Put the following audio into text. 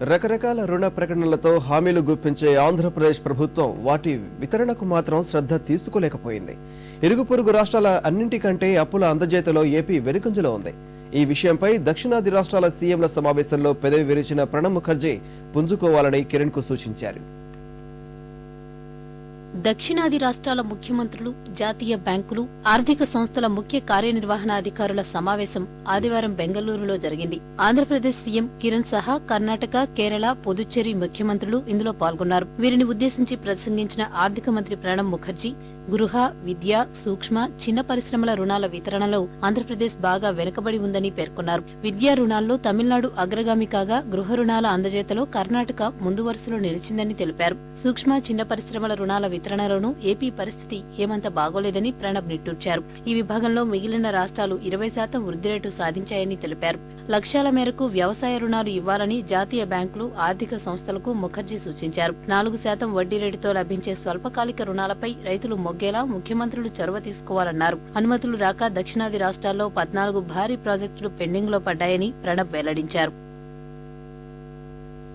రకరకాల రుణ ప్రకటనలతో హామీలు గుప్పించే ఆంధ్రప్రదేశ్ ప్రభుత్వం వాటి వితరణకు మాత్రం శ్రద్ధ తీసుకోలేకపోయింది. ఇరుగు పొరుగు రాష్ట్రాల అన్నింటికంటే అప్పుల అందజేతలో ఏపీ వెనుకంజలో ఉంది. ఈ విషయంపై దక్షిణాది రాష్ట్రాల సీఎంల సమావేశంలో పెదవి విరిచిన ప్రణబ్ ముఖర్జీ పుంజుకోవాలని కిరణ్ కు సూచించారు. దక్షిణాది రాష్ట్రాల ముఖ్యమంత్రులు, జాతీయ బ్యాంకులు, ఆర్థిక సంస్థల ముఖ్య కార్యనిర్వహణాధికారుల సమావేశం ఆదివారం బెంగళూరులో జరిగింది. ఆంధ్రప్రదేశ్ సీఎం కిరణ్ సహా కర్ణాటక, కేరళ, పుదుచ్చేరి ముఖ్యమంత్రులు ఇందులో పాల్గొన్నారు. వీరిని ఉద్దేశించి ప్రసంగించిన ఆర్థిక మంత్రి ప్రణబ్ ముఖర్జీ గృహ, విద్య, సూక్ష్మ, చిన్న పరిశ్రమల రుణాల వితరణలో ఆంధ్రప్రదేశ్ బాగా వెనుకబడి ఉందని పేర్కొన్నారు. విద్యా రుణాల్లో తమిళనాడు అగ్రగామి కాగా గృహ రుణాల అందజేతలో కర్ణాటక ముందు వరుసలో నిలిచిందని తెలిపారు. సూక్ష్మ, చిన్న పరిశ్రమల రుణాల వితరణలోనూ ఏపీ పరిస్థితి ఏమంత బాగోలేదని ప్రణబ్ నిట్టూర్చారు. ఈ విభాగంలో మిగిలిన రాష్ట్రాలు 20% వృద్ధి రేటు సాధించాయని తెలిపారు. లక్ష్యాల మేరకు వ్యవసాయ రుణాలు ఇవ్వాలని జాతీయ బ్యాంకులు, ఆర్థిక సంస్థలకు ముఖర్జీ సూచించారు. 4% వడ్డీ రేటుతో లభించే స్వల్పకాలిక రుణాలపై రైతులు మొగ్గేలా ముఖ్యమంత్రులు చొరవ తీసుకోవాలన్నారు. అనుమతులు రాక దక్షిణాది రాష్ట్రాల్లో 14 భారీ ప్రాజెక్టులు పెండింగ్ లో పడ్డాయని ప్రణబ్ వెల్లడించారు.